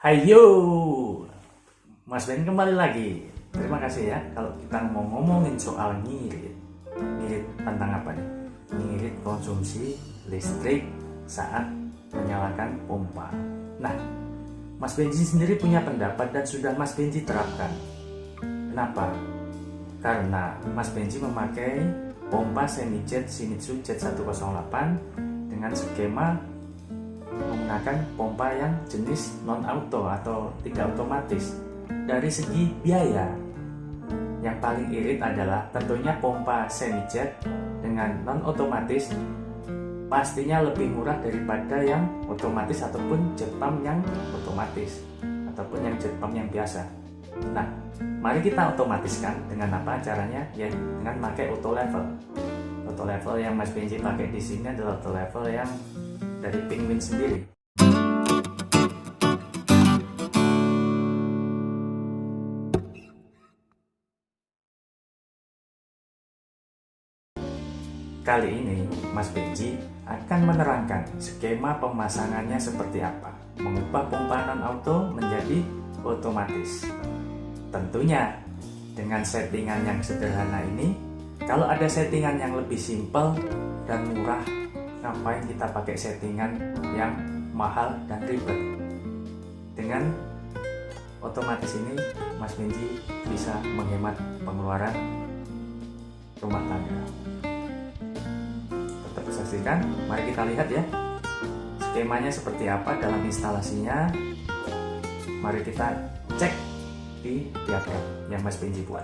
Hayo, Mas Ben kembali lagi. Terima kasih ya. Kalau kita mau ngomongin soal ngirit, ngirit tentang apa nih? Ngirit konsumsi listrik saat menyalakan pompa. Nah, Mas Benji sendiri punya pendapat dan sudah Mas Benji terapkan. Kenapa? Karena Mas Benji memakai pompa semi-jet Shimizu Z108 dengan skema menggunakan pompa yang jenis non-auto atau tidak otomatis. Dari segi biaya, yang paling irit adalah tentunya pompa semi-jet dengan non-otomatis pastinya lebih murah daripada yang otomatis ataupun jet pump yang otomatis ataupun yang jet pump yang biasa. Nah, mari kita otomatiskan dengan apa caranya? Ya dengan pakai auto level. Auto level yang Mas Benji pakai di sini adalah auto level yang dari Penguin sendiri. Kali ini Mas Benji akan menerangkan skema pemasangannya seperti apa, mengubah pompa non-auto menjadi otomatis. Tentunya dengan settingan yang sederhana ini, kalau ada settingan yang lebih simpel dan murah, ngapain kita pakai settingan yang mahal dan ribet? Dengan otomatis ini Mas Benji bisa menghemat pengeluaran rumah tangga. Tetap saksikan, mari kita lihat ya skemanya seperti apa dalam instalasinya. Mari kita cek di pihak yang Mas Benji buat.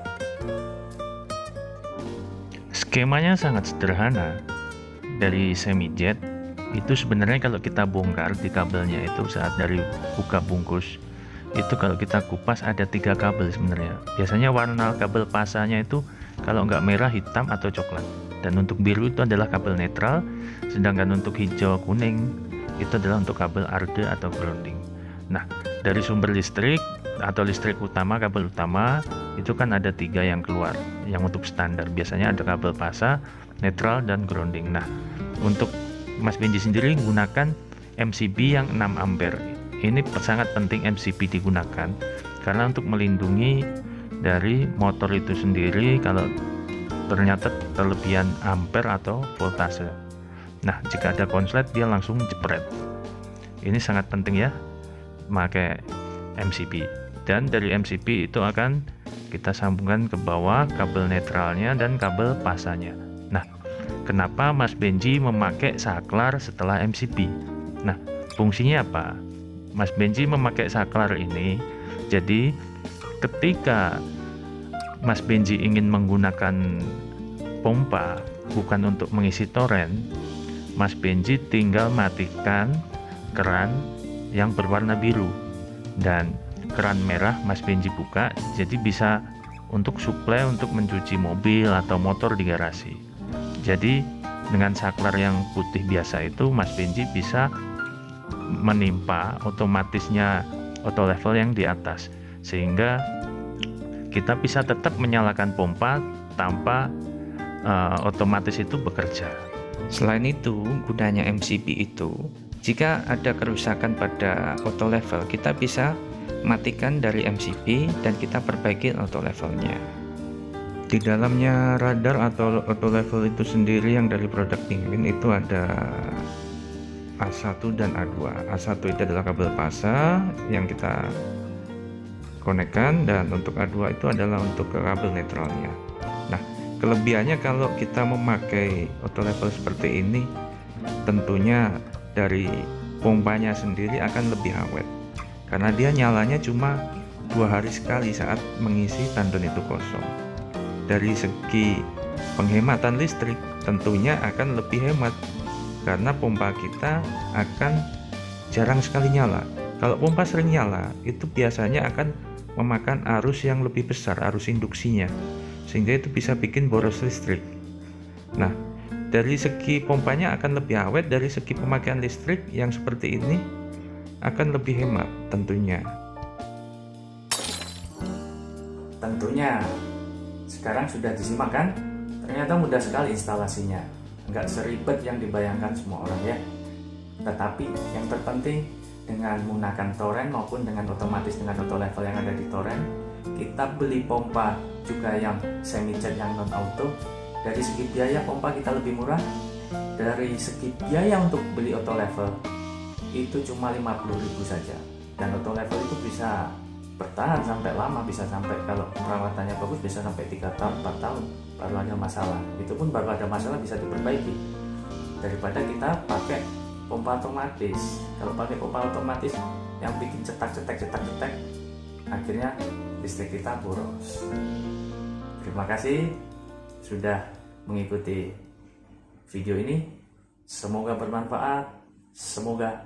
Skemanya sangat sederhana. Dari semi-jet itu sebenarnya kalau kita bongkar di kabelnya itu saat dari buka bungkus itu, kalau kita kupas ada 3 kabel sebenarnya. Biasanya warna kabel pasanya itu kalau nggak merah, hitam atau coklat, dan untuk biru itu adalah kabel netral, sedangkan untuk hijau kuning itu adalah untuk kabel arde atau grounding. Nah, dari sumber listrik atau listrik utama, kabel utama itu kan ada 3 yang keluar, yang untuk standar biasanya ada kabel pasa, netral, dan grounding. Nah, untuk Mas Benji sendiri gunakan MCB yang 6 ampere. Ini sangat penting MCB digunakan karena untuk melindungi dari motor itu sendiri kalau ternyata kelebihan ampere atau voltase. Nah, jika ada konslet dia langsung jepret. Ini sangat penting ya, pakai MCB. Dan dari MCB itu akan kita sambungkan ke bawah kabel netralnya dan kabel pasanya. Nah, kenapa Mas Benji memakai saklar setelah MCB? Nah, fungsinya apa? Mas Benji memakai saklar ini, jadi ketika Mas Benji ingin menggunakan pompa bukan untuk mengisi toren, Mas Benji tinggal matikan keran yang berwarna biru dan keran merah Mas Benji buka, jadi bisa untuk suplai untuk mencuci mobil atau motor di garasi. Jadi dengan saklar yang putih biasa itu Mas Benji bisa menimpa otomatisnya auto level yang di atas, sehingga kita bisa tetap menyalakan pompa tanpa otomatis itu bekerja. Selain itu, gunanya MCB itu, jika ada kerusakan pada auto level, kita bisa matikan dari MCB dan kita perbaiki auto levelnya. Di dalamnya radar atau auto level itu sendiri yang dari produk Penguin itu ada A1 dan A2. A1 itu adalah kabel pasa yang kita konekkan, dan untuk A2 itu adalah untuk kabel netralnya. Nah, kelebihannya kalau kita memakai auto level seperti ini, tentunya dari pompanya sendiri akan lebih awet karena dia nyalanya cuma 2 hari sekali saat mengisi tandon itu kosong. Dari segi penghematan listrik tentunya akan lebih hemat karena pompa kita akan jarang sekali nyala. Kalau pompa sering nyala itu biasanya akan memakan arus yang lebih besar, arus induksinya, sehingga itu bisa bikin boros listrik. Nah, dari segi pompanya akan lebih awet, dari segi pemakaian listrik yang seperti ini akan lebih hemat tentunya. Tentunya sekarang sudah disimak kan? Ternyata mudah sekali instalasinya, nggak seribet yang dibayangkan semua orang ya. Tetapi yang terpenting dengan menggunakan torrent maupun dengan otomatis dengan auto level yang ada di torrent. Kita beli pompa juga yang semi jet yang non auto. Dari segi biaya pompa kita lebih murah. Dari segi biaya untuk beli auto level itu cuma 50.000 saja. Dan auto level itu bisa bertahan sampai lama, bisa sampai kalau perawatannya bagus bisa sampai 3 tahun 4 tahun baru ada masalah. Itu pun baru ada masalah bisa diperbaiki, daripada kita pakai pompa otomatis. Kalau pakai pompa otomatis yang bikin cetak akhirnya listrik kita boros. Terima kasih sudah mengikuti video ini, semoga bermanfaat, semoga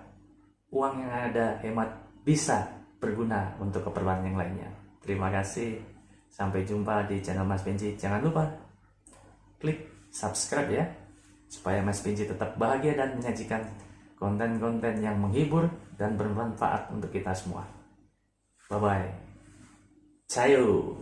uang yang ada hemat bisa berguna untuk keperluan yang lainnya. Terima kasih, sampai jumpa di channel Mas Benji. Jangan lupa klik subscribe ya, supaya Mas Benji tetap bahagia dan menyajikan konten-konten yang menghibur dan bermanfaat untuk kita semua. Bye bye. Cayo.